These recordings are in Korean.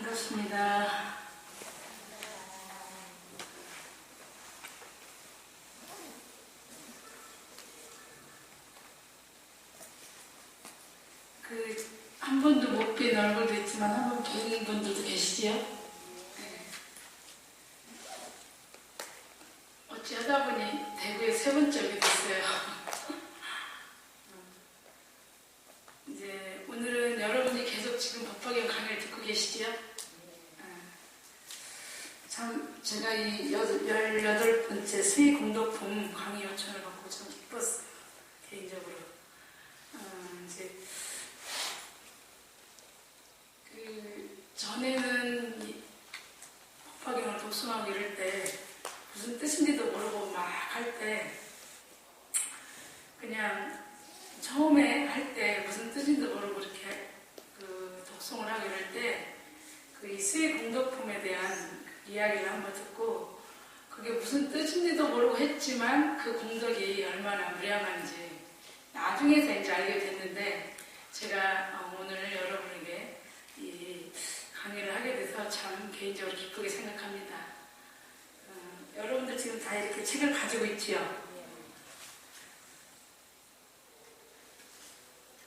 반갑습니다. 한 번도 못 뵌 얼굴도 있지만 한 번 뵌 분들도 계시지요? 네. 어찌하다 보니 대구에 세 번째 오게 됐어요. 이제 오늘은 여러분이 계속 지금 법화경 강의를 듣고 계시지요? 참 제가 이 18번째 수의공덕품 강의 요청을 받고 참 기뻤어요. 개인적으로. 이제 전에는 이 법화경을 독송하고 이럴 때 무슨 뜻인지도 모르고 막 할 때 그냥 처음에 할 때 무슨 뜻인지도 모르고 이렇게 독송을 하고 이럴 때 이 수의공덕품에 대한 이야기를 한번 듣고 그게 무슨 뜻인지도 모르고 했지만 그 공덕이 얼마나 무량한지 나중에서 이제 알게 됐는데 제가 오늘 여러분에게 이 강의를 하게 돼서 참 개인적으로 기쁘게 생각합니다. 여러분들 지금 다 이렇게 책을 가지고 있지요?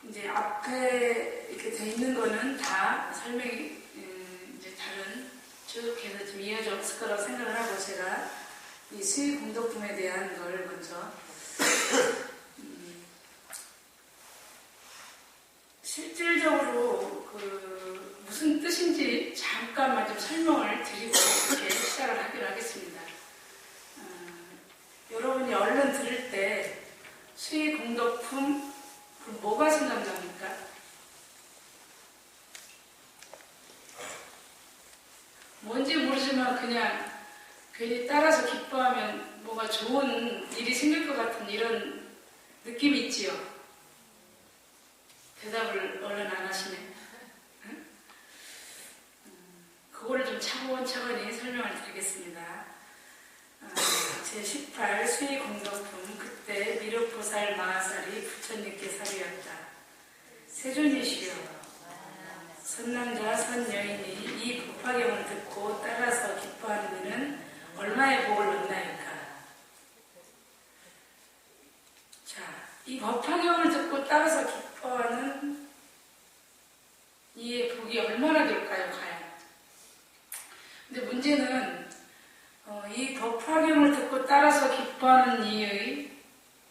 이제 앞에 이렇게 돼 있는 거는 다 설명이 이제 다른 쭉 해서 좀 이어져 없을 거라고 생각을 하고 제가 이 수의공덕품에 대한 걸 먼저 실질적으로 무슨 뜻인지 잠깐만 좀 설명을 드리고 이렇게 시작을 하기로 하겠습니다. 여러분이 얼른 들을 때 수의공덕품 뭐가 생각납니까? 뭔지 모르지만 그냥 괜히 따라서 기뻐하면 뭐가 좋은 일이 생길 것 같은 이런 느낌이 있지요? 대답을 얼른 안 하시네. 응? 그거를 좀 차근차근히 설명을 드리겠습니다. 제18 수의공덕품 그때 미륵보살 마하살이 부처님께 사리었다. 세존이시여 선남자 선여인이 이 법화경을 듣고 따라서 기뻐하는 이는 얼마의 복을 얻나이까. 자, 이 법화경을 듣고 따라서 기뻐하는 이의 복이 얼마나 될까요, 과연? 근데 문제는 이 법화경을 듣고 따라서 기뻐하는 이의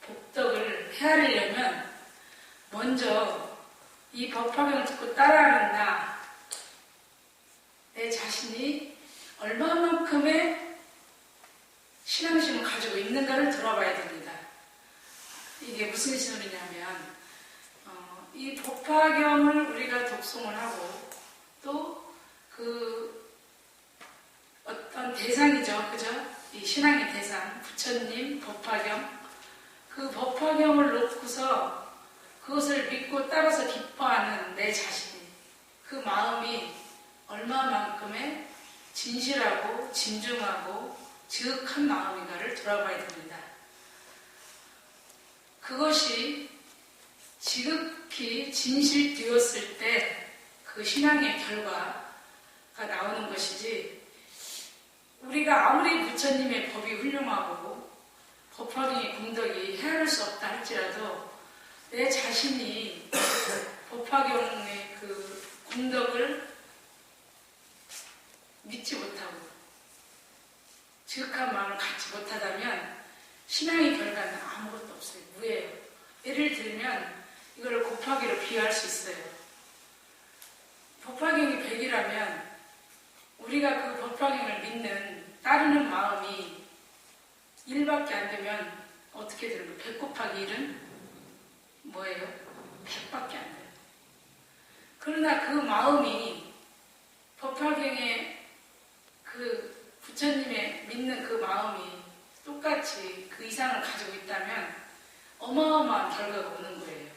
복덕을 헤아리려면 먼저 이 법화경을 듣고 따라하는 내 자신이 얼마만큼의 신앙심을 가지고 있는가를 돌아봐야 됩니다. 이게 무슨 신호냐면 이 법화경을 우리가 독송을 하고 또 어떤 대상이죠. 그죠? 이 신앙의 대상, 부처님, 법화경. 그 법화경을 놓고서 그것을 믿고 따라서 기뻐하는 내 자신이 그 마음이 얼마만큼의 진실하고 진중하고 지극한 마음인가를 돌아봐야 됩니다. 그것이 지극히 진실되었을 때 그 신앙의 결과가 나오는 것이지 우리가 아무리 부처님의 법이 훌륭하고 법화경의 공덕이 헤아릴 수 없다 할지라도 내 자신이 법화경의 그 공덕을 믿지 못하고 지극한 마음을 갖지 못하다면 신앙의 결과는 아무것도 없어요. 무예요. 예를 들면 이거를 곱하기로 비유할 수 있어요. 법화경이 100이라면 우리가 그 법화경을 믿는 따르는 마음이 1밖에 안 되면 어떻게 되는 거예요? 100 곱하기 1은 뭐예요? 100밖에 안 돼요. 그러나 그 마음이 법화경의 그 부처님의 믿는 그 마음이 똑같이 그 이상을 가지고 있다면 어마어마한 결과가 오는 거예요.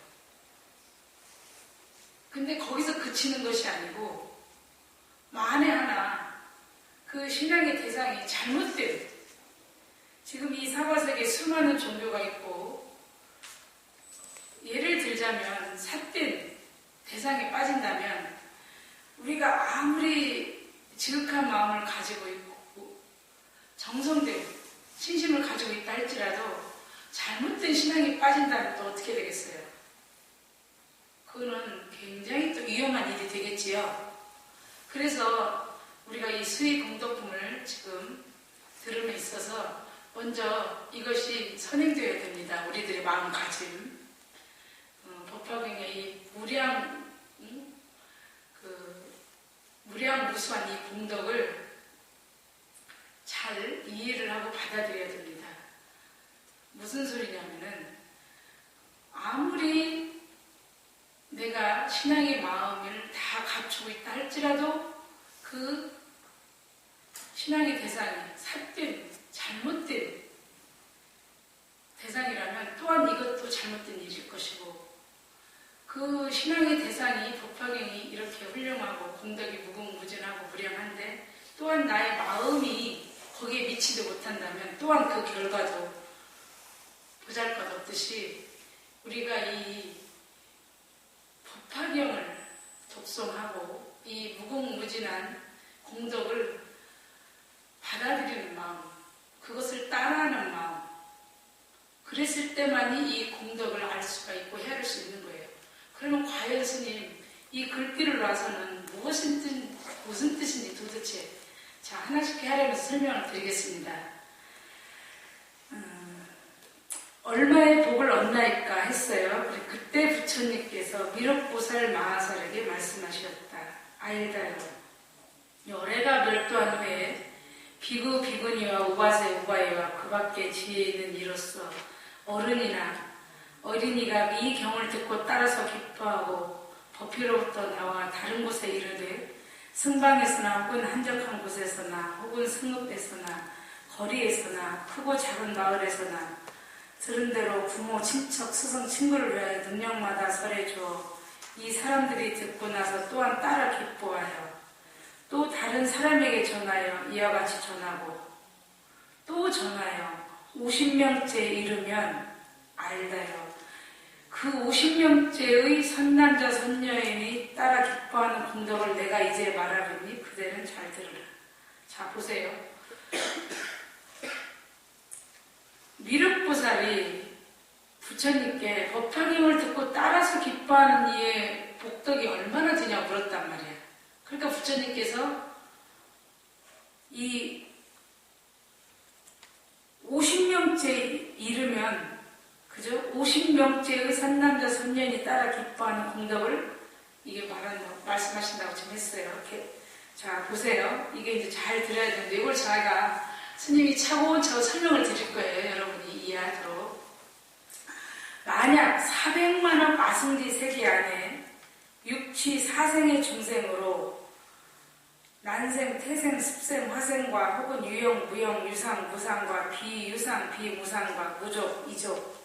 근데 거기서 그치는 것이 아니고 만에 하나 그 신앙의 대상이 잘못된 지금 이 사바세계에 수많은 종교가 있고 예를 들자면 삿된 대상에 빠진다면 우리가 아무리 지극한 마음을 가지고 있고 정성된 신심을 가지고 있다 할지라도 잘못된 신앙이 빠진다면 또 어떻게 되겠어요? 그거는 굉장히 또 위험한 일이 되겠지요. 그래서 우리가 이 수의 공덕품을 지금 들음에 있어서 먼저 이것이 선행되어야 됩니다. 우리들의 마음가짐. 법화경의 이 무량무수한 이 공덕을 잘 이해를 하고 받아들여야 됩니다. 무슨 소리냐면은 아무리 내가 신앙의 마음을 다 갖추고 있다 할지라도 그 신앙의 대상이 삿된 잘못된 대상이라면 또한 이것도 잘못된 일일 것이고 그 신앙의 대상이 법화경이 이렇게 훌륭하고 공덕이 무궁무진하고 무량한데 또한 나의 마음이 거기에 미치지 못한다면 또한 그 결과도 보잘것없듯이 우리가 이 법화경을 독송하고 이 무궁무진한 공덕을 받아들이는 마음, 그것을 따라하는 마음, 그랬을 때만이 이 공덕을 알 수가 있고 헤아릴 수 있는 거예요. 그러면 과연 스님, 이 글귀를 놔서는 무슨 뜻인지 도대체 자 하나씩 헤아리면서 설명을 드리겠습니다. 얼마의 복을 얻나이까 했어요. 그때 부처님께서 미륵보살 마하살에게 말씀하셨다. 아일다요. 열애가 멸도한 후에 비구 비구니와 우바세 우바이와 그 밖에 지혜 있는 이로써 어른이나 어린이가 이 경을 듣고 따라서 기뻐하고 법회로부터 나와 다른 곳에 이르되 승방에서나 혹은 한적한 곳에서나 혹은 승읍에서나 거리에서나 크고 작은 마을에서나 들은 대로 부모, 친척, 스승, 친구를 위하여 능력마다 설해주어 이 사람들이 듣고 나서 또한 따라 기뻐하여 또 다른 사람에게 전하여 이와 같이 전하고 또 전하여 50명째 이르면 알다요. 그 50명째의 선남자 선녀인이 따라 기뻐하는 공덕을 내가 이제 말하리니 그대는 잘 들으라. 자 보세요. 미륵보살이 부처님께 법화경을 듣고 따라서 기뻐하는 이의 복덕이 얼마나 되냐고 물었단 말이야. 그러니까 부처님께서 이 50명째 이르면 그죠? 50명째의 선남자 선녀인이 따라 기뻐하는 공덕을 이게 말씀하신다고 지금 했어요. 이렇게. 자 보세요. 이게 이제 잘 들어야 되는데 이걸 제가 스님이 차곡차곡 설명을 드릴 거예요. 여러분이 이해하도록. 만약 400만원 마승지 세계 안에 육취 사생의 중생으로 난생, 태생, 습생, 화생과 혹은 유형, 무형, 유상, 무상과 비유상, 비무상과 무족, 이족,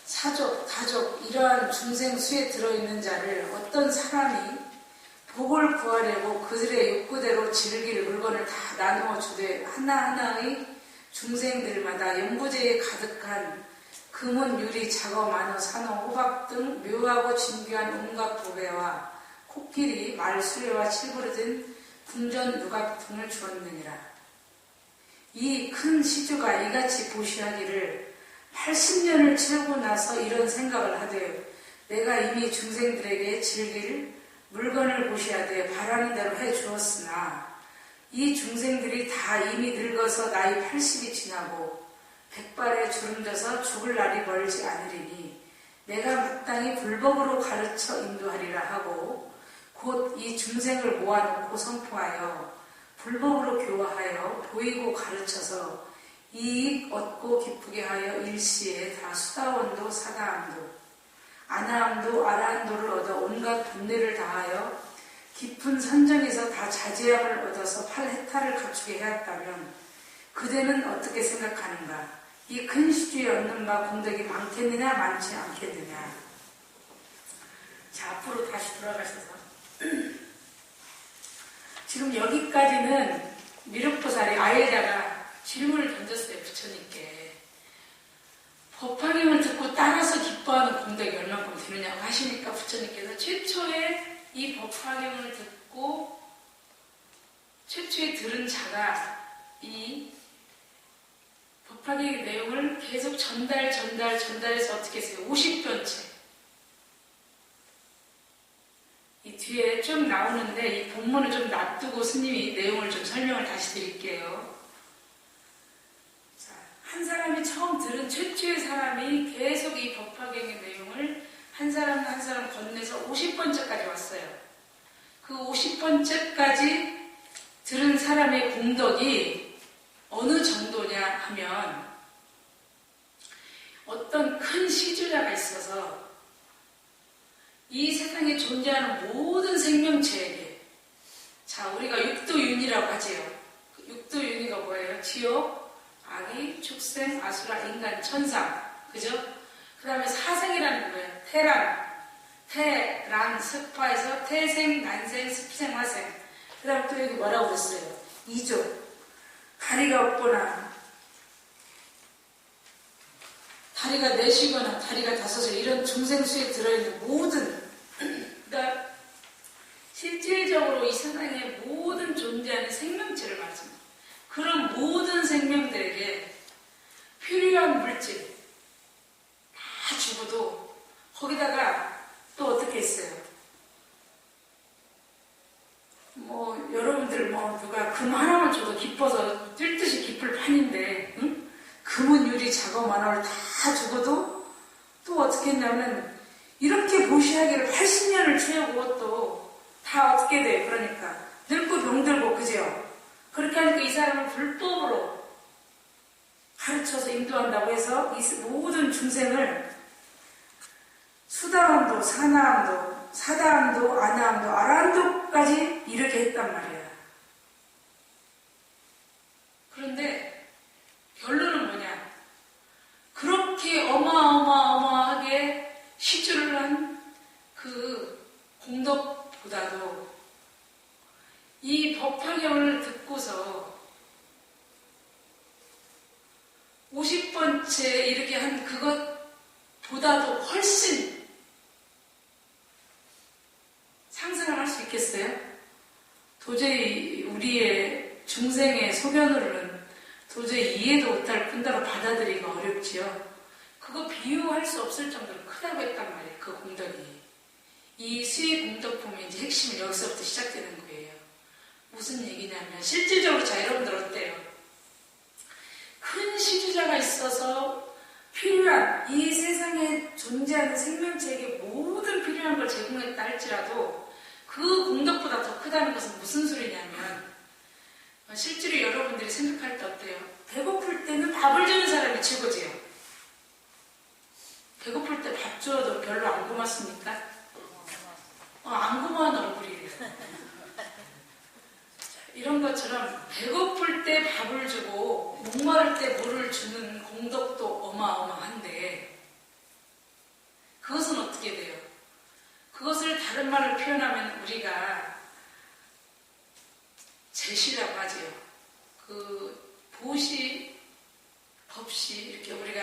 사족, 다족 이러한 중생 수에 들어있는 자를 어떤 사람이 복을 구하려고 그들의 욕구대로 즐길 물건을 다 나누어 주되 하나하나의 중생들마다 연부제에 가득한 금은, 유리, 자거, 만호, 산호, 호박 등 묘하고 진귀한 온갖 보배와 코끼리, 말, 수레와 칠부로 든 궁전, 누각 등을 주었느니라. 이 큰 시주가 이같이 보시하기를 80년을 채우고 나서 이런 생각을 하되 내가 이미 중생들에게 즐길 물건을 보시하되 바라는 대로 해주었으나 이 중생들이 다 이미 늙어서 나이 80이 지나고 백발에 주름져서 죽을 날이 멀지 않으리니 내가 마땅히 불법으로 가르쳐 인도하리라 하고 곧 이 중생을 모아놓고 선포하여 불법으로 교화하여 보이고 가르쳐서 이익 얻고 기쁘게 하여 일시에 다 수다원도 사다함도 아나함도 아라함도를 얻어 온갖 본내를 다하여 깊은 선정에서 다 자제함을 얻어서 8헥타를 갖추게 하였다면 그대는 어떻게 생각하는가? 이 큰 시주에 얻는 바 공덕이 많겠느냐 많지 않겠느냐? 자 앞으로 다시 돌아가셔서 지금 여기까지는 미륵보살이 아예자가 질문을 던졌어요. 부처님께. 법화경을 듣고 따라서 기뻐하는 공덕이 얼만큼 되느냐고 하시니까 부처님께서 최초에 이 법화경을 듣고 최초에 들은 자가 이 법화경의 내용을 계속 전달해서 어떻게 했어요? 50번째. 이 뒤에 좀 나오는데 이 본문을 좀 놔두고 스님이 내용을 좀 설명을 다시 드릴게요. 자, 한 사람이 처음 들은 최초의 사람이 계속 이 법화경의 내용을 한 사람 한 사람 건네서 50번째까지 왔어요. 그 50번째까지 들은 사람의 공덕이 어느 정도냐 하면 어떤 큰 시주자가 있어서 이 세상에 존재하는 모든 생명체에게, 자, 우리가 육도윤이라고 하지요. 육도윤이가 뭐예요? 지옥, 아기, 축생, 아수라, 인간, 천상. 그죠? 그 다음에 사생이라는 거예요. 태란, 습화에서 태생, 난생, 습생, 화생. 그 다음에 또 여기 뭐라고 그랬어요? 이조. 다리가 없거나, 다리가 넷이거나, 다리가 다섯에 이런 중생수에 들어있는 모든, 그러니까 실질적으로 이 세상에 모든 존재하는 생명체를 말씀합니다. 그런 모든 생명들에게 필요한 물질 다 주고도 거기다가 또 어떻게 했어요? 여러분들 누가 금 하나만 줘도 기뻐서 뛸 듯이 기쁠 판인데, 응? 금은 유리 작업 만화를 다 주고도 또 어떻게 했냐면 이렇게 보시하기를 80년을 채우고 또 다 어떻게 돼? 그러니까 늙고 병들고, 그죠? 그렇게 하니까 이 사람을 불법으로 가르쳐서 인도한다고 해서 이 모든 중생을 수다함도, 사나함도, 사다함도, 아나함도, 아라함도까지 이르게 했단 말이야. 그런데 결론은 뭐냐? 그렇게 어마어마하게 시주를 한 그 공덕보다도 이 법화경을 듣고서 50번째 이렇게 한 그것보다도 훨씬 상승을 할 수 있겠어요? 도저히 우리의 중생의 소견으로는 도저히 이해도 못할 뿐더러 받아들이기가 어렵지요. 그거 비유할 수 없을 정도로 크다고 했단 말이에요. 그 공덕이. 이 수의 공덕 보면 이제 핵심은 여기서부터 시작되는 거예요. 무슨 얘기냐면 실질적으로 자, 여러분들 어때요? 큰 시주자가 있어서 필요한 이 세상에 존재하는 생명체에게 모든 필요한 걸 제공했다 할지라도 그 공덕보다 더 크다는 것은 무슨 소리냐면 실제로 여러분들이 생각할 때 어때요? 배고플 때는 밥을 주는 사람이 최고지요. 배고플 때 밥 줘도 별로 안 고맙습니까? 안 고마운 얼굴이래요. 이런 것처럼 배고플 때 밥을 주고 목마를 때 물을 주는 공덕도 어마어마한데 그것은 어떻게 돼요? 그것을 다른 말로 표현하면 우리가 제시라고 하지요. 그 보시, 법시 이렇게 우리가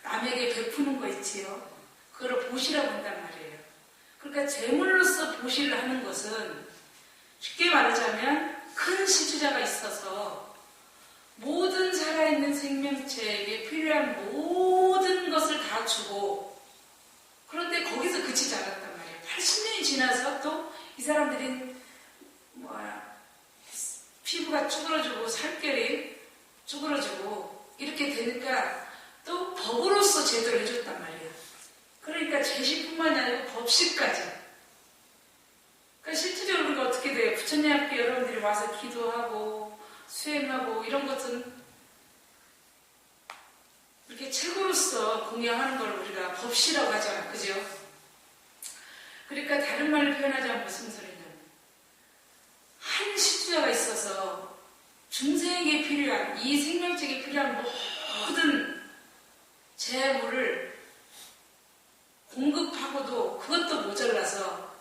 남에게 베푸는 거 있지요. 그걸 보시라고 한단 말이에요. 그러니까 재물로서 보시를 하는 것은 쉽게 말하자면 큰 시주자가 있어서 모든 살아있는 생명체에게 필요한 모든 것을 다 주고 그런데 거기서 그치지 않았단 말이에요. 80년이 지나서 또 이 사람들이 피부가 쭈그러지고 살결이 쭈그러지고 이렇게 되니까 또 법으로서 제도를 해줬단 말이에요. 그러니까 제시뿐만이 아니고 법시까지. 그러니까 실질적으로 우리가 어떻게 돼요? 부처님 앞에 여러분들이 와서 기도하고 수행하고 이런 것은 이렇게 책으로서 공양하는 걸 우리가 법시라고 하잖아. 그죠? 그러니까 다른 말로 표현하자면 무슨 소리냐면 한 시주자가 있어서 중생에게 필요한 이 생명체에게 필요한 모든 재물을 공급하고도 그것도 모자라서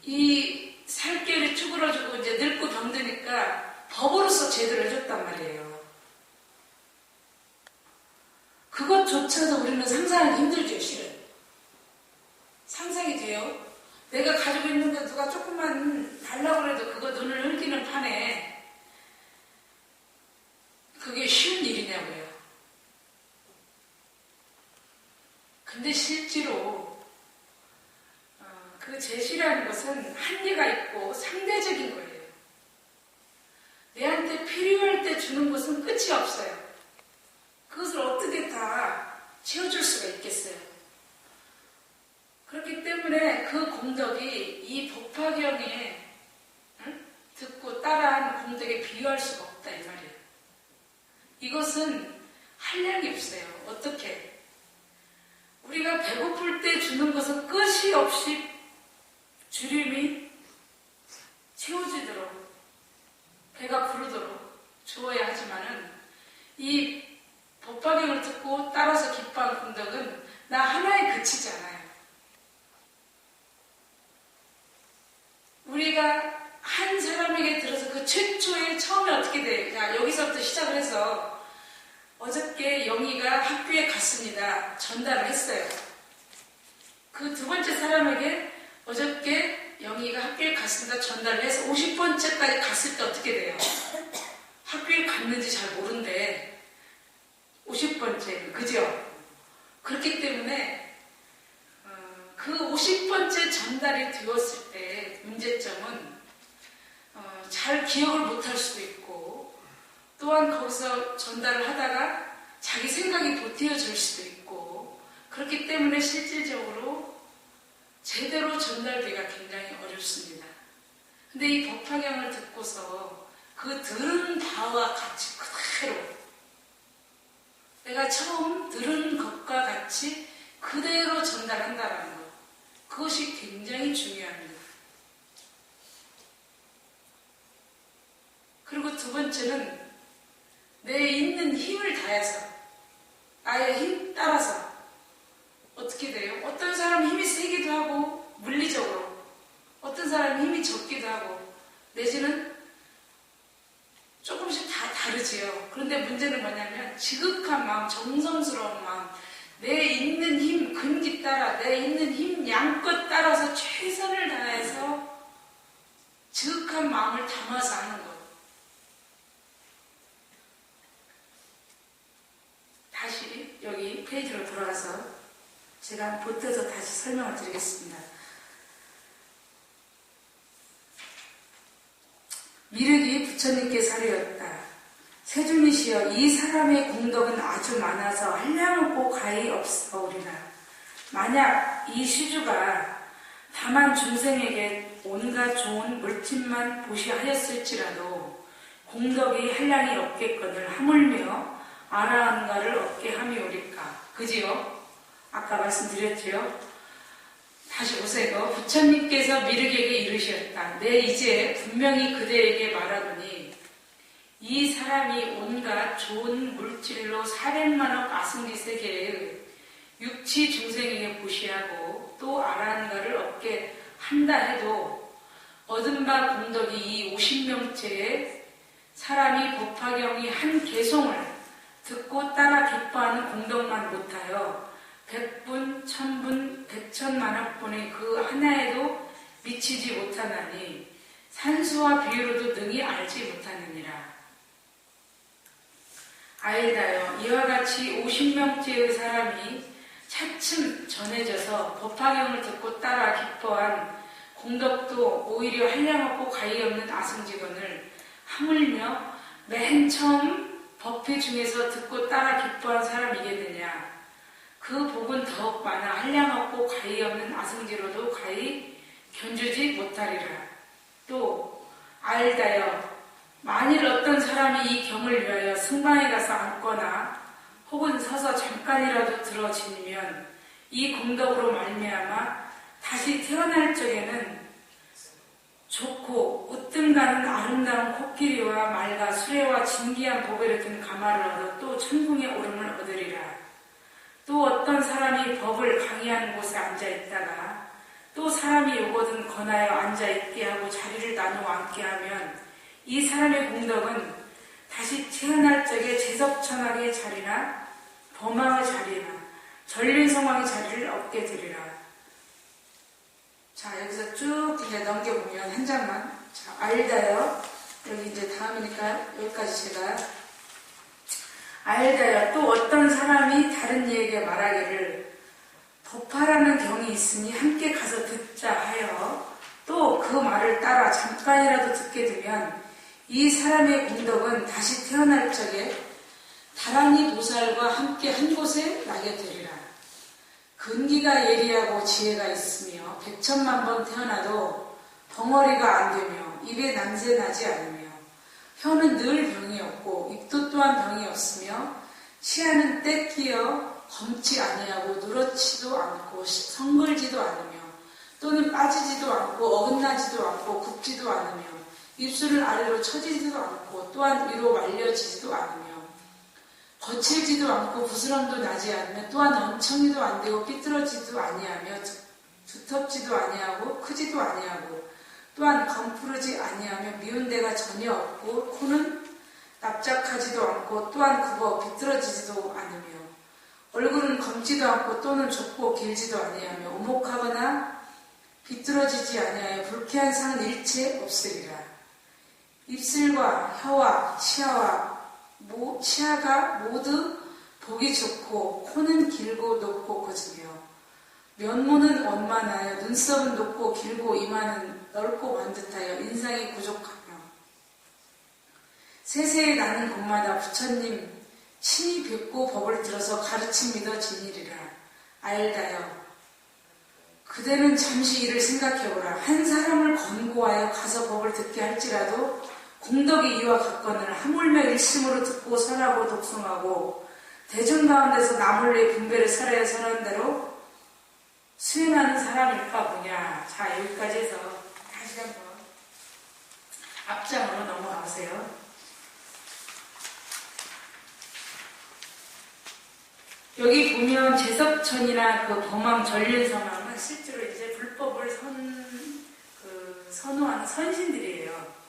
이 살결이 쭈그러지고 이제 늙고 병드니까 법으로서 제대로 해줬단 말이에요. 그것조차도 우리는 상상하기 힘들죠, 실은. 상상이 돼요. 내가 가지고 있는 거 누가 누가 조금만 달라고 해도 그거 눈을 흘기는 판에 그게 쉬운 일이냐고요. 근데 실제로 그 제시라는 것은 한계가 있고 상대적인 거예요. 내한테 필요할 때 주는 것은 끝이 없어요. 그것을 어떻게 다 채워줄 수가 있겠어요. 그렇기 때문에 그 공덕이 이 법화경에 듣고 따라한 공덕에 비유할 수가 없다 이 말이에요. 이것은 한량이 없어요. 어떻게? 우리가 배고플 때 주는 것은 끝이 없이 주림이 채워지도록 배가 부르도록 주어야 하지만은 이 법화경을 듣고 따라서 기뻐한 공덕은 나 하나에 그치지 않아요. 우리가 한 사람에게 들어서 그 최초에 처음에 어떻게 돼요? 자, 여기서부터 시작을 해서 어저께 영희가 학교에 갔습니다. 전달을 했어요. 그 두 번째 사람에게 어저께 영희가 학교에 갔습니다. 전달을 해서 50번째까지 갔을 때 어떻게 돼요? 학교에 갔는지 잘 모른대. 50번째, 그죠? 그렇기 때문에 그 50번째 전달이 되었을 때 문제점은 잘 기억을 못할 수도 있고 또한 거기서 전달을 하다가 자기 생각이 도태어질 수도 있고 그렇기 때문에 실질적으로 제대로 전달되기가 굉장히 어렵습니다. 근데 이 법화경을 듣고서 그 들은 바와 같이 그대로 내가 처음 들은 것과 같이 그대로 전달한다는 것 그것이 굉장히 중요합니다. 그리고 두 번째는 내 있는 힘을 다해서 나의 힘 따라서 어떻게 돼요? 어떤 사람은 힘이 세기도 하고 물리적으로 어떤 사람은 힘이 적기도 하고 내지는 조금씩 다 다르지요. 그런데 문제는 뭐냐면 지극한 마음, 정성스러운 마음 내 있는 힘, 근기 따라 내 있는 힘 양껏 따라서 최선을 다해서 지극한 마음을 담아서 하는 것. 다시 여기 페이지로 돌아가서 제가 보태서 다시 설명을 드리겠습니다. 미륵이 부처님께 사례였다. 세존이시여 이 사람의 공덕은 아주 많아서 한량없고 가히 없사오리라. 만약 이 시주가 다만 중생에게 온갖 좋은 물질만 보시하였을지라도 공덕이 한량이 없겠거늘 하물며 아라한가를 얻게 함이오리까. 그지요? 아까 말씀드렸지요? 다시 보세요. 부처님께서 미륵에게 이르셨다. 내 이제 분명히 그대에게 말하노니 이 사람이 온갖 좋은 물질로 400만억 아승리 세계의 육치 중생에게 보시하고 또 아라한가를 얻게 한다 해도 얻은 바 공덕이 이 50명째의 사람이 법화경이 한 개송을 듣고 따라 기뻐하는 공덕만 못하여 100분, 1000분, 100천만억분의 그 하나에도 미치지 못하나니 산수와 비유로도 능히 알지 못하느니라. 아일다여 이와 같이 50명째의 사람이 차츰 전해져서 법화경을 듣고 따라 기뻐한 공덕도 오히려 한량없고 가히 없는 아승직원을 하물며 맨 처음 법회 중에서 듣고 따라 기뻐한 사람이겠느냐. 그 복은 더욱 많아 한량없고 가히 없는 아승지로도 가히 견주지 못하리라. 또 알다여 만일 어떤 사람이 이 경을 위하여 승방에 가서 앉거나 혹은 서서 잠깐이라도 들어 지니면 이 공덕으로 말미암아 다시 태어날 적에는 좋고 웃뜸가는 아름다운 코끼리와 말과 수레와 진기한 보배를 든 가마를 얻어 또 천궁에 오름을 얻으리라. 또 어떤 사람이 법을 강의하는 곳에 앉아있다가 또 사람이 요거든 권하여 앉아있게 하고 자리를 나누어 앉게 하면 이 사람의 공덕은 다시 태어날 적에 제석천왕의 자리나 범왕의 자리나 전륜성왕의 자리를 얻게 되리라. 자, 여기서 쭉 이제 넘겨보면 한 장만. 자, 알다요. 여기 이제 다음이니까 여기까지 제가. 알다요. 또 어떤 사람이 다른 이에게 말하기를 법화라는 경이 있으니 함께 가서 듣자 하여 또 그 말을 따라 잠깐이라도 듣게 되면 이 사람의 공덕은 다시 태어날 적에 다란이 보살과 함께 한 곳에 나게 되리라. 근기가 예리하고 지혜가 있으며 100천만 번 태어나도 벙어리가 안 되며 입에 냄새 나지 않으며 혀는 늘 병이 없고 입도 또한 병이 없으며 치아는 때 끼어 검지 아니하고 누렇지도 않고 성글지도 않으며 또는 빠지지도 않고 어긋나지도 않고 굽지도 않으며 입술을 아래로 처지지도 않고 또한 위로 말려지지도 않으며 거칠지도 않고 부스럼도 나지 않으며 또한 엉청이도 안 되고 삐뚤어지지도 아니하며 두텁지도 아니하고 크지도 아니하고 또한 검푸르지 아니하며 미운 데가 전혀 없고 코는 납작하지도 않고 또한 굽어 비뚤어지지도 않으며 얼굴은 검지도 않고 또는 좁고 길지도 아니하며 오목하거나 비뚤어지지 아니하여 불쾌한 상은 일체 없으리라. 입술과 혀와 치아가 모두 보기 좋고 코는 길고 높고 커지며 면모는 원만하여 눈썹은 높고 길고 이마는 넓고 완듯하여 인상이 부족하며 세세에 나는 곳마다 부처님 친히 뵙고 법을 들어서 가르침 믿어 지니리라. 알다여 그대는 잠시 이를 생각해보라. 한 사람을 권고하여 가서 법을 듣게 할지라도 공덕이 이와 같거늘 하물며 일심으로 듣고 설하고 독송하고 대중 가운데서 나몰래 분배를 살아야 설한 대로 수행하는 사람일까 보냐. 자, 여기까지 해서 다시 한번 앞장으로 넘어가세요. 여기 보면 제석천이나 그 범왕 전륜서망은 실제로 이제 불법을 선호하는 선신들이에요.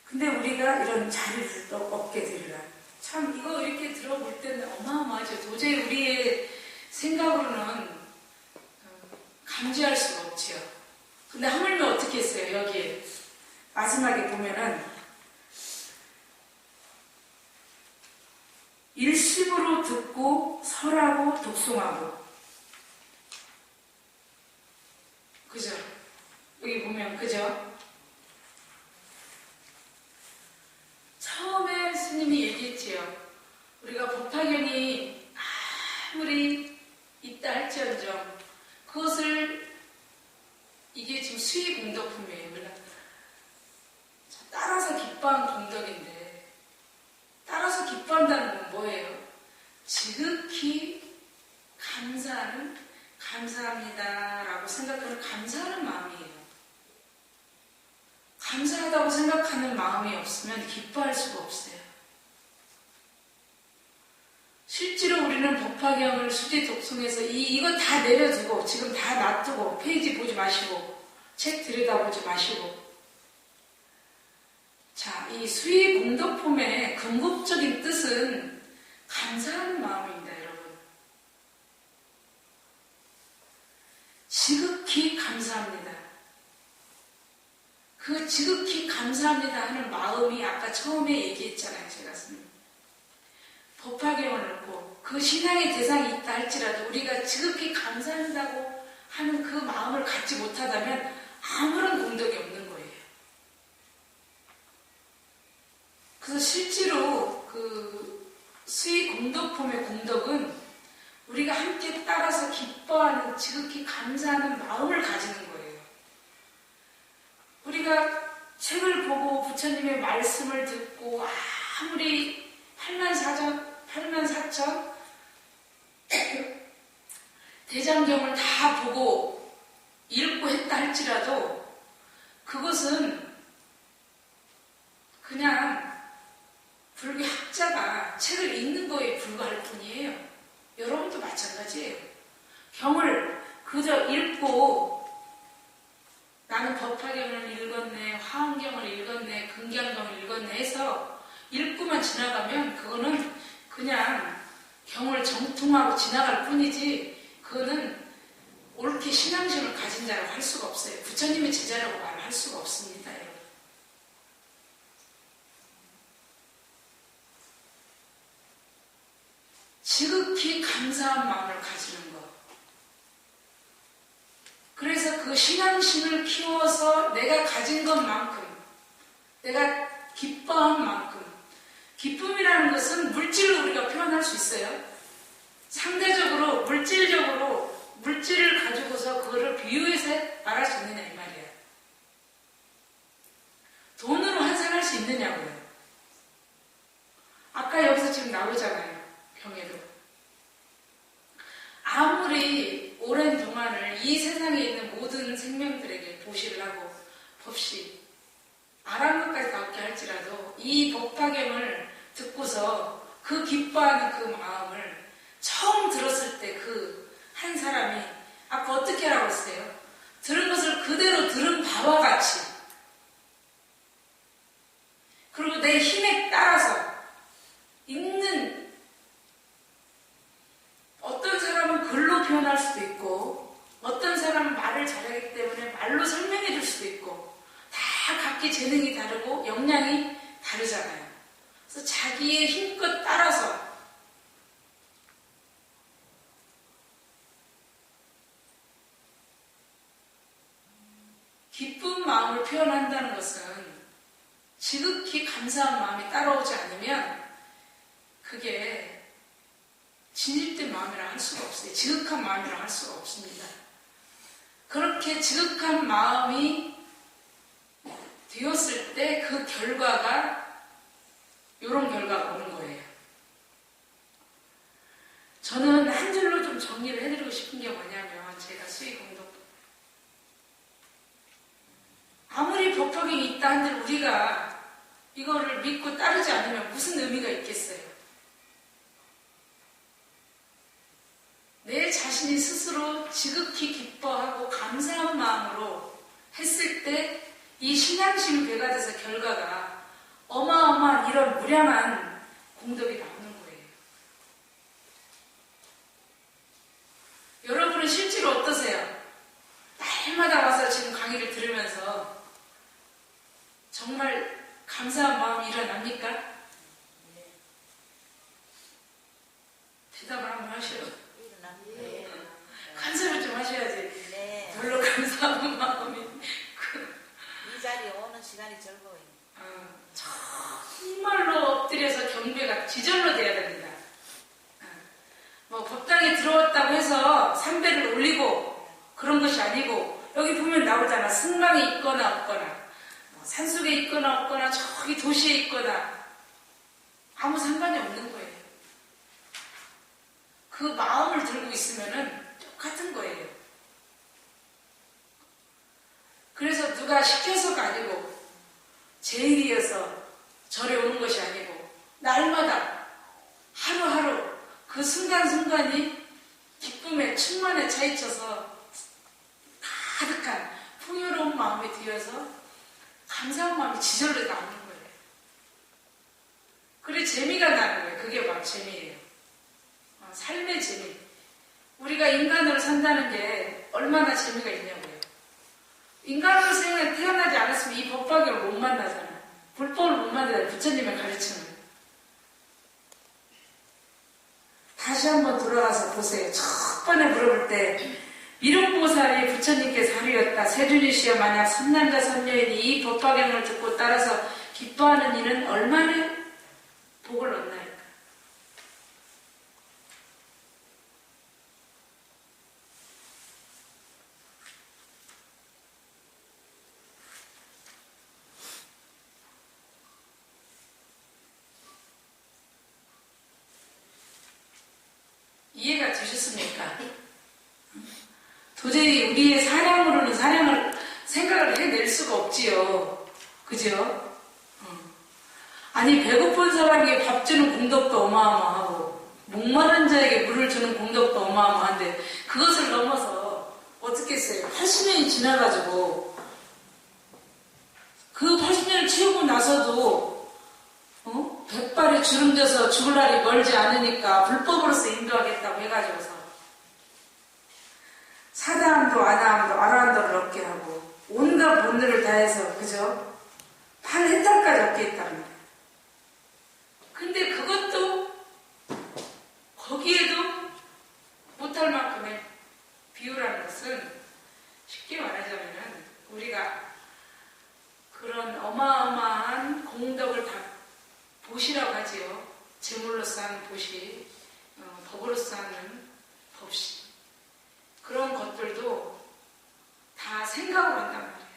근데 우리가 이런 자리를 또 얻게 되리라. 참 이거 이렇게 들어볼 때는 어마어마하죠. 도저히 우리의 생각으로는 감지할 수가 없지요. 근데 하물며 어떻게 했어요? 여기에 마지막에 보면은 일심으로 듣고 설하고 독송하고, 그죠? 여기 보면 그죠? 처음에 스님이 얘기했지요. 우리가 법화경이 아무리 있다 할지언정 그것을 이게 지금 수의 공덕품이에요. 따라서 기뻐한 공덕인데 따라서 기뻐한다는 건 뭐예요? 지극히 감사하는, 감사합니다라고 생각하는 감사하는 마음이에요. 감사하다고 생각하는 마음이 없으면 기뻐할 수가 없어요. 실제로 우리는 법화경을 수지 독송해서 이거 다 내려두고 지금 다 놔두고 페이지 보지 마시고 책 들여다보지 마시고, 자, 이 수의 공덕품의 궁극적인 뜻은 감사하는 마음입니다, 여러분. 지극히 감사합니다. 그 지극히 감사합니다 하는 마음이 아까 처음에 얘기했잖아요, 제가 스님. 법화경을 놓고 그 신앙의 대상이 있다 할지라도 우리가 지극히 감사한다고 하는 그 마음을 갖지 못하다면 아무런 공덕이 없는 거예요. 그래서 실제로 그 수의 공덕품의 공덕은 우리가 함께 따라서 기뻐하는, 지극히 감사하는 마음을 가지는 거예요. 우리가 책을 보고 부처님의 말씀을 듣고 아무리 84천 대장경을 다 보고 읽고 했다 할지라도 그것은 그냥 불교 학자가 책을 읽는 거에 불과할 뿐이에요. 여러분도 마찬가지예요. 경을 그저 읽고 나는 법화경을 읽었네, 화엄경을 읽었네, 금강경을 읽었네 해서 읽고만 지나가면 그거는 그냥 경을 정통하고 지나갈 뿐이지, 그거는 옳게 신앙심을 가진 자라고 할 수가 없어요. 부처님의 제자라고 말할 수가 없습니다. 여러분. 지극히 감사한 마음을 가지는 것. 그래서 그 신앙심을 키워서 내가 가진 것만큼, 내가 기뻐한 만큼, 기쁨이라는 것은 물질로 우리가 표현할 수 있어요. 상대적으로, 물질적으로, 물질을 가지고서 그거를 비유해서 말할 수 있느냐 이 말이에요. 돈으로 환산할 수 있느냐고요. 아까 여기서 지금 나오잖아요. 경에도. 아무리 오랜 동안을 이 세상에 있는 모든 생명들에게 보시를 하고 법시 말한 것까지 다 없게 할지라도 이 법화경을 듣고서 그 기뻐하는 그 마음을 처음 들었을 때 그 한 사람이 아까 어떻게 하라고 했어요? 들은 것을 그대로 들은 바와 같이 그리고 내 힘에 따라서 있는 어떤 사람은 글로 표현할 수도 있고 어떤 사람은 말을 잘하기 때문에 말로 설명해 줄 수도 있고 다 각기 재능이 다르고 역량이 다르잖아요. 그래서 자기의 힘껏 따라서 기쁜 마음을 표현한다는 것은 지극히 감사한 마음이 따라오지 않으면 그게 진실된 마음이라 할 수가 없어요. 지극한 마음이라 할 수가 없습니다. 그렇게 지극한 마음이 되었을 때 그 결과가 이런 결과가 오는 거예요. 저는 한 줄로 좀 정리를 해드리고 싶은 게 뭐냐면 제가 수의공덕 아무리 법화경이 있다 한들 우리가 이거를 믿고 따르지 않으면 무슨 의미가 있겠어요? 내 자신이 스스로 지극히 기뻐하고 감사한 마음으로 했을 때 이 신앙심이 배가 돼서 결과가 어마어마한 이런 무량한 공덕이 나오는 거예요. 여러분은 실제로 어떠세요? 날마다 와서 지금 강의를 들으면서 정말 감사한 마음이 일어납니까? 대답을 한번 하셔요. 네. 간섭을 좀 하셔야지. 네. 별로 감사한 마음이. 이 자리에 오는 시간이 즐거워요. 정말로 엎드려서 경배가 지절로 돼야 됩니다. 뭐 법당에 들어왔다고 해서 삼배를 올리고 그런 것이 아니고 여기 보면 나오잖아. 승방이 있거나 없거나 산속에 있거나 없거나 저기 도시에 있거나 아무 상관이 없는 거예요. 그 마음을 들고 있으면은 똑같은 거예요. 그래서 누가 시켜서가 아니고 제일이어서 절에 오는 것이 아니고 날마다 하루하루 그 순간순간이 기쁨에 충만에 차있쳐서 가득한 풍요로운 마음이 되어서 감사한 마음이 지절로 나오는 거예요. 그래 재미가 나는 거예요. 그게 바로 재미예요. 삶의 재미. 우리가 인간으로 산다는 게 얼마나 재미가 있냐고요. 인간으로 태어나지 않았으면 이 법화경을 못 만나잖아요. 불법을 못 만나요. 부처님의 가르침을. 다시 한번 돌아가서 보세요. 첫 번에 물어볼 때 미륵보살이 부처님께 사리였다. 세준이시여 만약 선남자 선녀인이 이 법화경을 듣고 따라서 기뻐하는 이는 얼마나 복을 얻나요? 이해가 되셨습니까? 도저히 우리의 사량으로는 사량을 생각을 해낼 수가 없지요. 그죠? 아니 배고픈 사람에게 밥 주는 공덕도 어마어마하고 목마른 자에게 물을 주는 공덕도 어마어마한데 그것을 넘어서 어떻게 했어요? 80년이 지나가지고 그 80년을 채우고 나서도 백발이 주름져서 죽을 날이 멀지 않으니까 불법으로서 인도하겠다고 해가지고서 사다함도 아나함도 아라함도를 얻게 하고 온갖 본능을 다해서 그죠? 8헥타르까지 얻게 했단 말이에요. 근데 그것도 거기에도 못할 만큼의 비유라는 것은 쉽게 말하자면은 우리가 그런 어마어마한 공덕을 다 보시라고 하지요. 재물로서 하는 보시, 법으로서 하는 법시. 그런 것들도 다 생각을 한단 말이에요.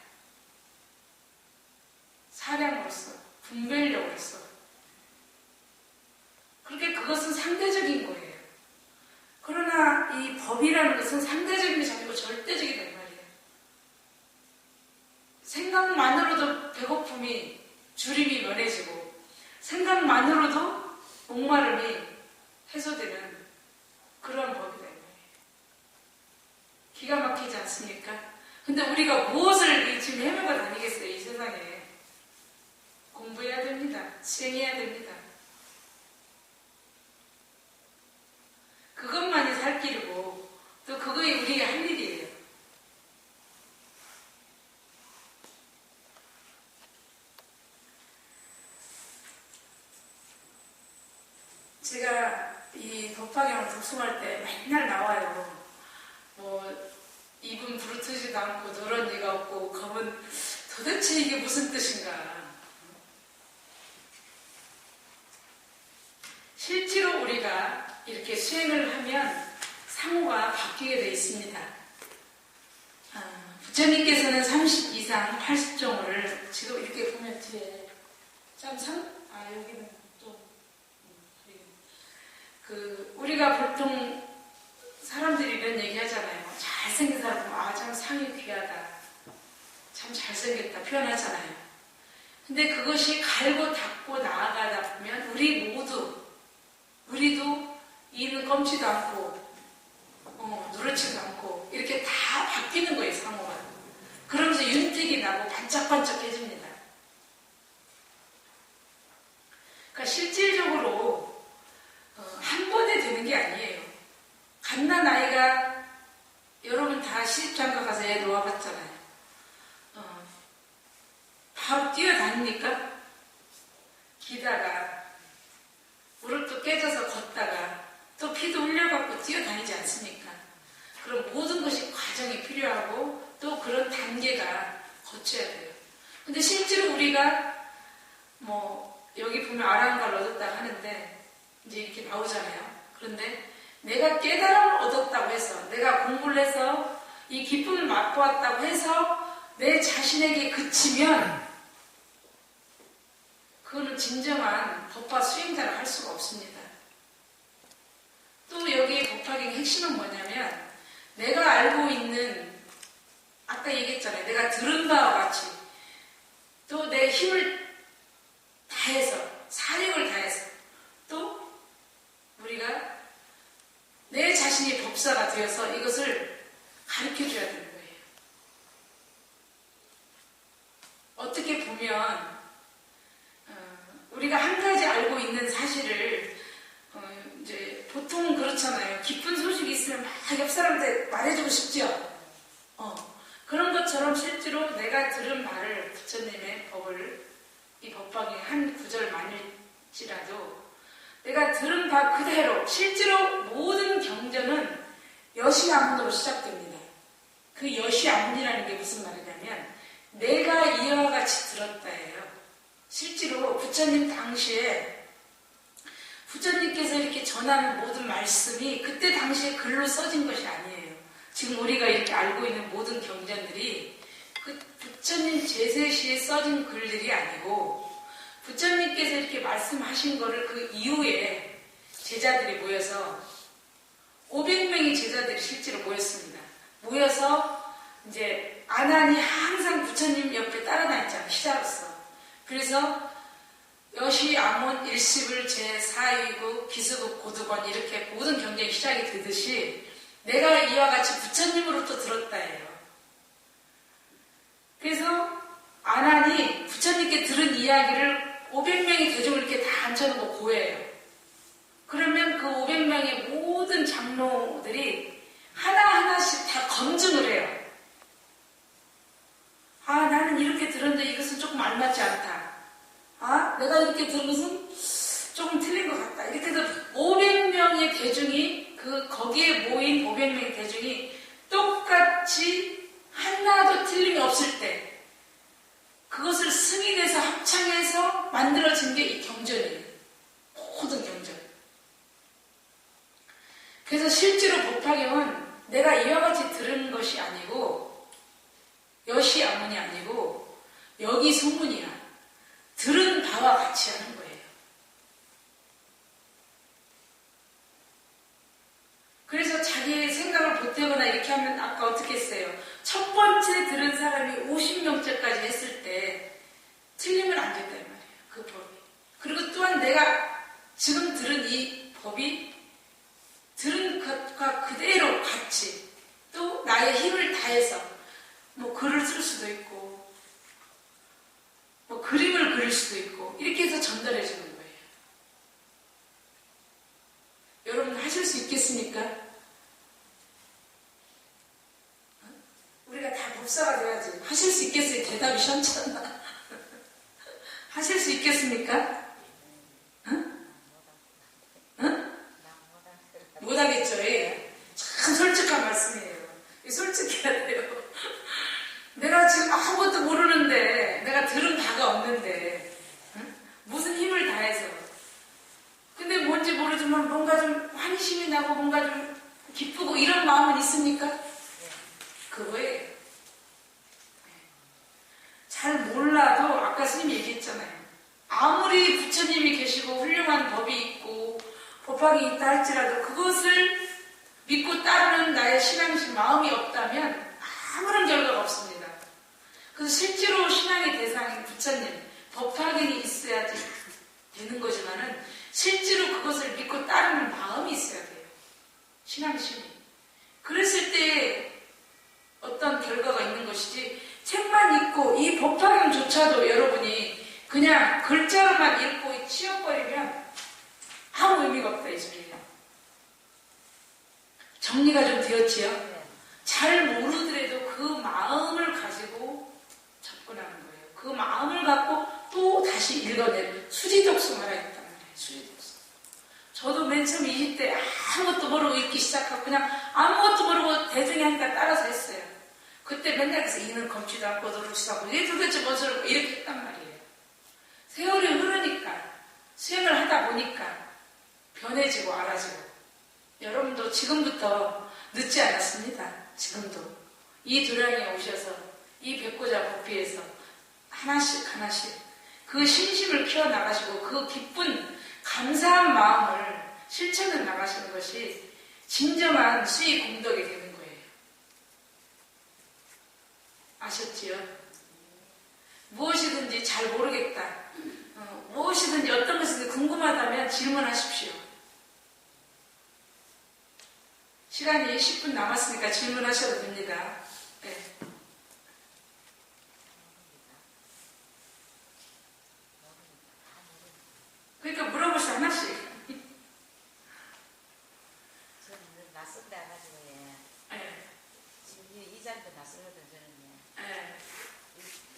사량으로서, 분별력으로서. 그렇게 그것은 상대적인 거예요. 그러나 이 법이라는 것은 상대적인 게 아니고 절대적이란 말이에요. 생각만으로도 배고픔이, 주림이 면해지고 생각만으로도 목마름이 해소되는 그런 법이다. 기가 막히지 않습니까? 근데 우리가 무엇을 지금 헤매고 다니겠어요? 이 세상에. 공부해야 됩니다. 수행해야 됩니다. 그것만이 살 길이고 또 그거에 우리가 할 일이에요. 제가 이 법화경을 독송할 때 맨날 나와요. 뭐 입은 부르트지도 않고 누런지가 없고 검은 도대체 이게 무슨 뜻인가. 실제로 우리가 이렇게 수행을 하면 상호가 바뀌게 되어 있습니다. 부처님께서는 30 이상 80종을 지금 이렇게 보면 뒤에 여기는 또 우리가 보통 사람들이 이런 얘기 하잖아요. 잘생긴 사람 보면 참 상이 귀하다. 참 잘생겼다 표현하잖아요. 근데 그것이 갈고 닦고 나아가다 보면 우리도 이는 검지도 않고 누렇지도 않고 이렇게 다 바뀌는 거예요. 상호가. 그러면서 윤택이 나고 반짝반짝해집니다. 그러니까 실질적으로 한 번에 되는 게 아니에요. 갓난아이가 여러분 다 시집장가 가서 애 놓아봤잖아요. 바로 뛰어다니니까 기다가 무릎도 깨져서 걷다가 또 피도 흘려갖고 뛰어다니지 않습니까? 그럼 모든 것이 과정이 필요하고 또 그런 단계가 거쳐야 돼요. 근데 실제로 우리가 여기 보면 아랑가를 얻었다 하는데 이제 이렇게 나오잖아요. 그런데 내가 깨달음을 얻었다고 해서 내가 공부를 해서 이 기쁨을 맛보았다고 해서 내 자신에게 그치면 그거는 진정한 법화 수행자를 할 수가 없습니다. 또 여기 법화경의 핵심은 뭐냐면 내가 알고 있는 아까 얘기했잖아요. 내가 들은 바와 같이 또 내 힘을 다해서 사력을 다해서 또 우리가 내 자신이 법사가 되어서 이것을 가르쳐줘야 되는 거예요. 어떻게 보면 우리가 한 가지 알고 있는 사실을 이제 보통은 그렇잖아요. 기쁜 소식이 있으면 막 옆 사람한테 말해주고 싶죠. 그런 것처럼 실제로 내가 들은 말을 부처님의 법을 이 법방의 한 구절만일지라도 내가 들은 바 그대로 실제로 모든 경전은 여시아문으로 시작됩니다. 그 여시아문이라는 게 무슨 말이냐면 내가 이와 같이 들었다예요. 실제로 부처님 당시에 부처님께서 이렇게 전하는 모든 말씀이 그때 당시에 글로 써진 것이 아니에요. 지금 우리가 이렇게 알고 있는 모든 경전들이 그 부처님 제세시에 써진 글들이 아니고 부처님께서 이렇게 말씀하신 거를 그 이후에 제자들이 모여서 500명의 제자들이 실제로 모였습니다. 모여서 이제 아난이 항상 부처님 옆에 따라다녔잖아요. 시자로서. 그래서 여시 아몬 일십을 제4위구 기수국 고두권 이렇게 모든 경전이 시작이 되듯이 내가 이와 같이 부처님으로부터 들었다예요. 그래서 아난이 부처님께 들은 이야기를 500명의 대중을 이렇게 다 앉혀놓고 고해요. 그러면 그 500명의 모든 장로들이 하나하나씩 다 검증을 해요. 아, 나는 이렇게 들었는데 이것은 조금 알맞지 않다. 아, 내가 이렇게 들은 것은 조금 틀린 것 같다. 이렇게 해서 500명의 대중이, 거기에 모인 500명의 대중이 똑같이 하나도 틀림이 없을 때, 그것을 승인해서 합창해서 만들어진 게 이 경전이에요. 모든 경전. 그래서 실제로 법화경은 내가 이와 같이 들은 것이 아니고, 여시 아문이 아니고, 여기 소문이야. 들은 바와 같이 하는 거예요. 그래서 자기의 생각을 보태거나 이렇게 하면 아까 어떻게 했어요? 첫 번째 들은 사람이 50명째까지 했을 때 틀리면 안 된단 말이에요. 그 법이. 그리고 또한 내가 지금 들은 이 법이 들은 것과 그대로 같이 또 나의 힘을 다해서 뭐 글을 쓸 수도 있고 뭐 그림을 그릴 수도 있고 이렇게 해서 전달해 주는 거예요. 여러분 하실 수 있겠습니까? 우리가 다 법사가 돼야지. 하실 수 있겠어요? 대답이 시원찮나? 하실 수 있겠습니까? 응? 응? 못하겠죠. 예. 참 솔직한 말씀이에요. 솔직해야 돼요. 내가 지금 아무것도 모르는데 내가 들은 바가 없는데 응? 무슨 힘을 다해서 근데 뭔지 모르지만 뭔가 좀 환심이 나고 뭔가 좀 기쁘고 이런 마음은 있습니까? 그거예요. 잘 몰라도 아까 스님이 얘기했잖아요. 아무리 부처님이 계시고 훌륭한 법이 있고 법학이 있다 할지라도 그것을 믿고 따르는 나의 신앙심 마음이 없다면 아무런 결과가 없습니다. 그래서 실제로 신앙의 대상인 부처님, 법학인이 있어야지 되는 거지만은 실제로 그것을 믿고 따르는 마음이 있어야 돼요. 신앙심이. 그랬을 때 어떤 결과가 있는 것이지 책만 읽고 이 법화경조차도 여러분이 그냥 글자로만 읽고 치워버리면 아무 의미가 없다 이 소리예요. 정리가 좀 되었지요? 잘 모르더라도 그 마음을 가지고 접근하는 거예요. 그 마음을 갖고 또 다시 읽어내는 수지독송 하나 있단 말이에요. 수지독송. 저도 맨 처음 20대 아무것도 모르고 읽기 시작하고 그냥 아무것도 모르고 대중이 하니까 따라서 했어요. 그때 맨날 그래서 이는 검지도 않고 노릇지도 않고 이게 도대체 뭔 소리고 이렇게 했단 말이에요. 세월이 흐르니까 수행을 하다 보니까 변해지고 알아지고 여러분도 지금부터 늦지 않았습니다. 지금도 이 도량에 오셔서 이 백고자 법비에서 하나씩 하나씩 그 신심을 키워나가시고 그 기쁜 감사한 마음을 실천해 나가시는 것이 진정한 수의 공덕이 되는 거예요. 아셨지요? 무엇이든지 잘 모르겠다. 무엇이든지 어떤 것이든지 궁금하다면 질문하십시오. 시간이 10분 남았으니까 질문하셔도 됩니다. 네. 그러니까 물어보시오 하나씩. 저는 낯선데 안 가지고 네. 지금 이 자리도 낯설거든 저는요. 네.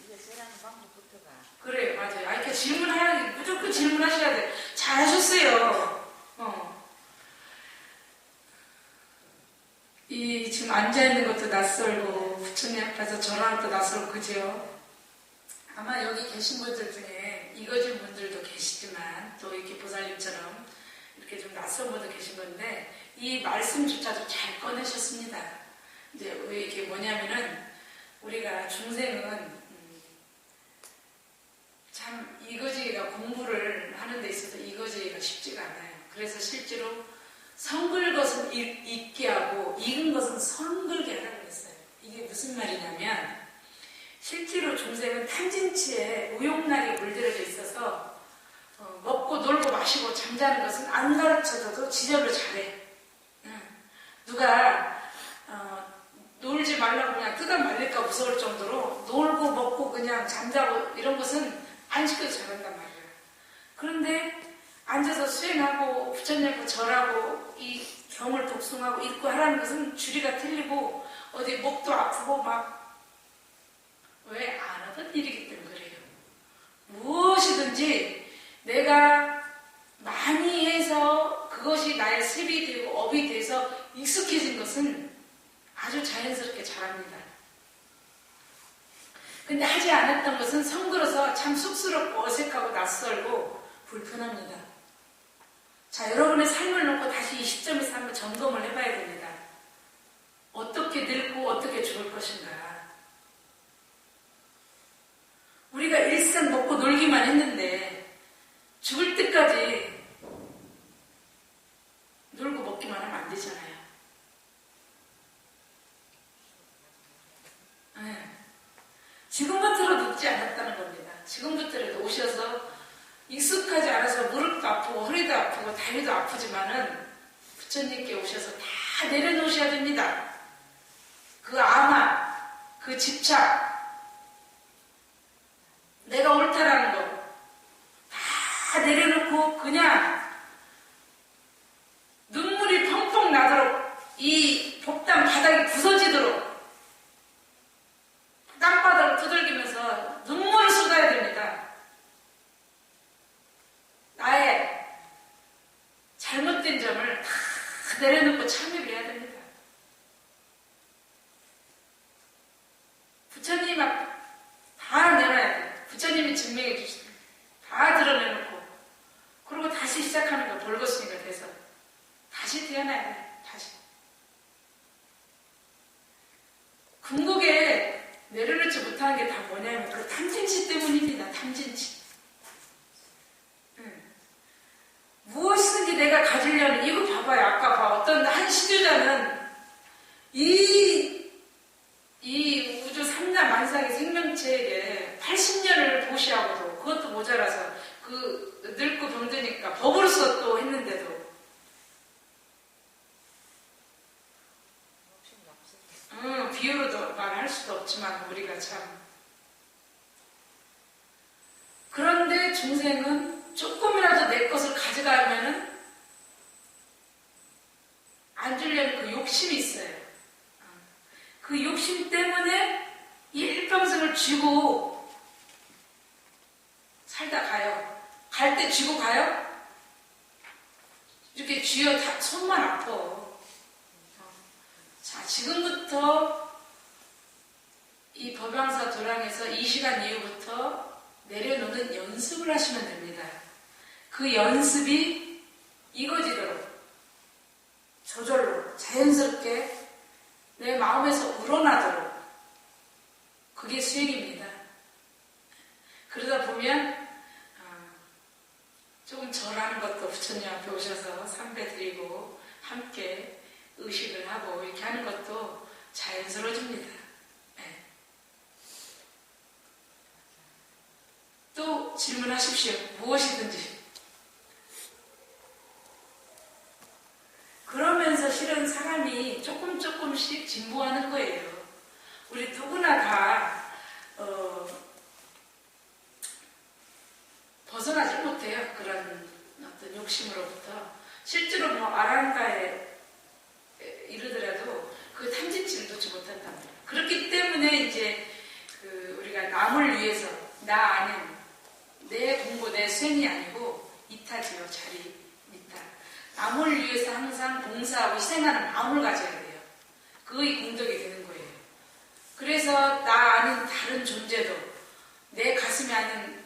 이거 전하는 방법부터가 그래요, 맞아요. 이렇게 질문하야 무조건 질문하셔야 돼. 잘하셨어요. 이 지금 앉아 있는 것도 낯설고 부처님 앞에서 전하는 것도 낯설고 그죠? 아마 여기 계신 분들 중에 이거진 분들도 계시지만 또 이렇게 보살님처럼 이렇게 좀 낯선 분도 계신 건데 이 말씀조차도 잘 꺼내셨습니다. 이제 왜 이게 뭐냐면은 우리가 중생은 참 이거지가 공부를 하는 데 있어서 이거지가 쉽지가 않아요. 그래서 실제로 성글 것은 읽게 하고 익은 것은 성글게 하라고 했어요. 이게 무슨 말이냐면 실제로 중생은 탐진치에 우욕락에 물들여져 있어서 먹고 놀고 마시고 잠자는 것은 안 가르쳐줘도 지적을 잘해. 누가 놀지 말라고 그냥 뜯어 말릴까 무서울 정도로 놀고 먹고 그냥 잠자고 이런 것은 안 시켜도 잘한단 말이에요. 그런데 앉아서 수행하고 부처님하고 절하고 이 경을 독송하고 읽고 하라는 것은 주리가 틀리고 어디 목도 아프고 막 왜 안 하던 일이기 때문에 그래요. 무엇이든지 내가 많이 해서 그것이 나의 습이 되고 업이 돼서 익숙해진 것은 아주 자연스럽게 잘합니다. 근데 하지 않았던 것은 성들어서 참 쑥스럽고 어색하고 낯설고 불편합니다. 자, 여러분의 삶을 놓고 다시 이 시점에서 한번 점검을 해봐야 됩니다. 어떻게 늙고 어떻게 죽을 것인가. 우리가 일생 먹고 놀기만 했는데 죽을 때까지 놀고 먹기만 하면 안 되잖아요. 네. 지금부터라도 늦지 않았다는 겁니다. 지금부터라도 오셔서 익숙하지 않아서 무릎도 아프고 허리도 아프고 다리도 아프지만은 부처님께 오셔서 다 내려놓으셔야 됩니다. 그 암만, 그 집착, 내가 옳다라는 거 다 내려놓고 그냥 눈물이 펑펑 나도록 이 법당 바닥이 부서지도록 땅바닥을 두들기면서 눈물을 쏟아야 됩니다. 나의 잘못된 점을 다 내려놓고 참여를 해야 됩니다. 부처님 앞 다 내놔야 돼요. 부처님이 증명해 주시고 다 드러내놓고 그리고 다시 시작하는 거 벌거숭이가 돼서 다시 태어나야 돼요. 다시. 궁극에 내려놓지 못하는 게 다 뭐냐면 그 탐진치 때문입니다. 탐진치. 무엇이든지 내가 가지려는 이거 봐봐요. 아까 봐. 어떤 한 시주자는 이 우주 삼라만상의 생명체에게 80년을 보시하고도 그것도 모자라서 그 늙고 병드니까 법으로서 또 했는데도 비유로도 말할 수도 없지만 우리가 참 그런데 중생은 조금이라도 내 것을 가져가면은 안 주려는 그 욕심이 있어요. 그 욕심 때문에 일평생을 쥐고 살다 가요. 갈 때 쥐고 가요? 이렇게 쥐어 다 손만 아파. 자, 지금부터 이 법양사 도량에서 이 시간 이후부터 내려놓는 연습을 하시면 됩니다. 그 연습이 이거지도록 저절로 자연스럽게 내 마음에서 우러나도록 그게 수행입니다. 그러다 보면 조금 절하는 것도 부처님 앞에 오셔서 삼배 드리고 함께 의식을 하고 이렇게 하는 것도 자연스러워집니다. 네. 또 질문하십시오. 무엇이든지. 그러면서 실은 사람이 조금씩 진보하는 거예요. 우리 누구나 다 벗어나지 못해요. 그런 어떤 욕심으로부터. 실제로 뭐 아란가에 이르더라도 그 탐진치를 놓지 못한단 말이에요. 그렇기 때문에 이제 우리가 남을 위해서 나 아닌 내 공부 내 수행이 아니고 이타지요. 자리 이타. 남을 위해서 항상 봉사하고 희생하는 마음을 가져야 돼요. 그의 공덕이 되는 거예요. 그래서 나 아닌 다른 존재도 내 가슴이 아닌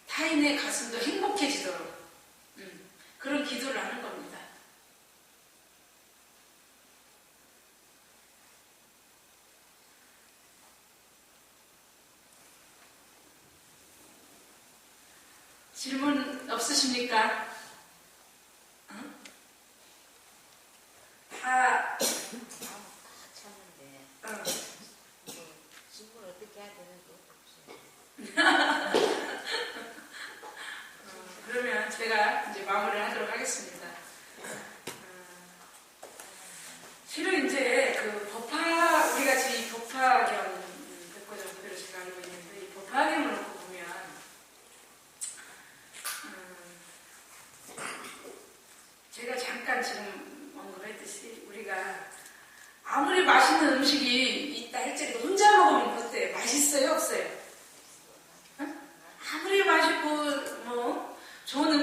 타인의 가슴도 행복해지도록 그런 기도를 하는 겁니다. 질문 없으십니까? 다 참는데 질문 어떻게 해야 되는 거 없어요. 그러면 제가 이제 마무리를 하도록 하겠습니다. 실은 이제 그 법화, 우리가 지금 이 법화경, 백과정대로 제가 알고 있는데, 이 법화경을 놓고 보면,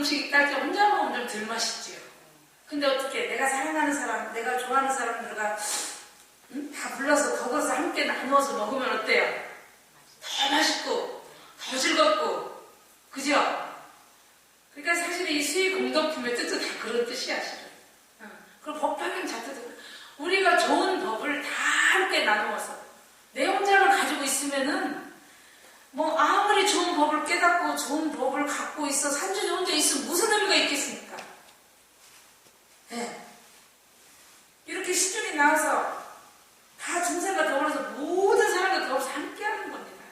음식이 딱 혼자 먹으면 좀 덜 맛있지요. 근데 어떻게 내가 사랑하는 사람, 내가 좋아하는 사람들과 다 불러서 덕어서 함께 나누어서 먹으면 어때요? 더 맛있고 더 즐겁고 그죠? 그러니까 사실 이 수의 공덕품의 뜻도 다 그런 뜻이야 실은. 그리고 법화경 자체도 우리가 좋은 법을 다 함께 나누어서 내용장을 가지고 있으면은 뭐 아무리 좋은 법을 깨닫고 좋은 법을 갖고 있어 산중에 혼자 있으면 무슨 의미가 있겠습니까? 네. 이렇게 시중에 나와서 다 중생과 더불어서 모든 사람과 더불어서 함께하는 겁니다.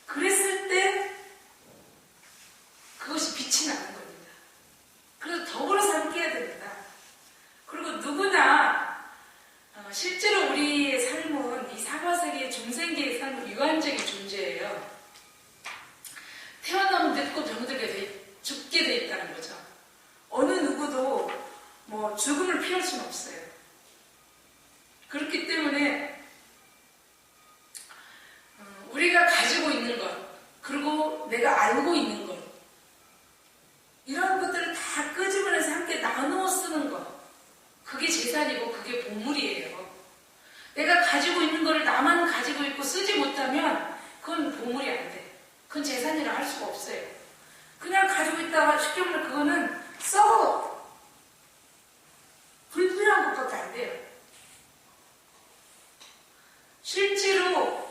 그랬을 때 그것이 빛이 나는 겁니다. 그래서 더불어서 함께해야 됩니다. 그리고 누구나 실제로 우리의 삶은 이 사바세계의 중생계의 삶은 유한적인 존재예요. 태어나면 늙고 병들게 죽게 돼 있다는 거죠. 어느 누구도 뭐 죽음을 피할 수는 없어요. 그렇기 때문에 우리가 가지고 있는 것 그리고 내가 알고 있는 것 이런 것들을 다 끄집어내서 함께 나누어 쓰는 것 그게 재산이고 그게 보물이에요. 내가 가지고 있는 거를 나만 가지고 있고 쓰지 못하면 그건 보물이 안 돼. 그건 재산이라 할 수가 없어요. 그냥 가지고 있다가 쉽게 말하면 그거는 썩어. 불필요한 것밖에 안 돼요. 실제로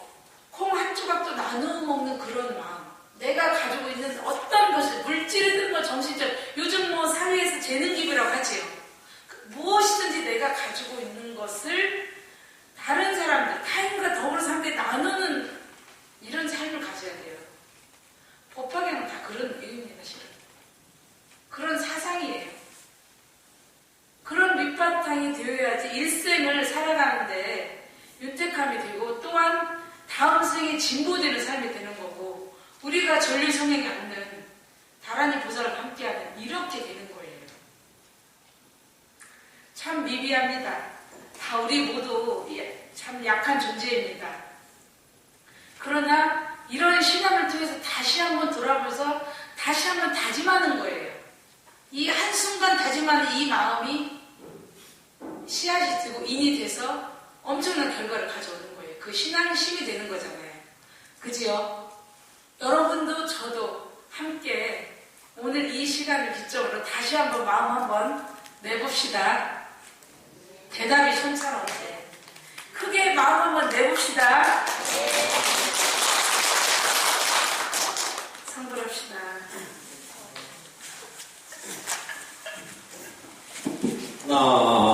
콩 한 조각도 나누어 먹는 그런 마음. 내가 가지고 있는 어떤 것을 물질이든 뭐 정신적 요즘 뭐 사회에서 재능기부라고 하지요. 무엇이든지 내가 가지고 있는 것을 다른 사람들, 타인과 더불어서 함께 나누는 이런 삶을 가져야 돼요. 법화경은 다 그런 의미입니다, 실은. 그런 사상이에요. 그런 밑바탕이 되어야지 일생을 살아가는데 윤택함이 되고 또한 다음 생에 진보되는 삶이 되는 거고 우리가 전류성에 갖는 다란이 보살과 함께하는 이렇게 되는 거예요. 참 미비합니다. 다 우리 모두 참 약한 존재입니다. 그러나 이런 시간을 통해서 다시 한번 돌아보면서 다시 한번 다짐하는 거예요. 이 한순간 다짐하는 이 마음이 씨앗이 되고 인이 돼서 엄청난 결과를 가져오는 거예요. 그 신앙의 힘이 되는 거잖아요. 그지요? 여러분도 저도 함께 오늘 이 시간을 기점으로 다시 한번 마음 한번 내봅시다. 대답이 손차는데 크게 마음 한번 내봅시다. 상불합시다. 나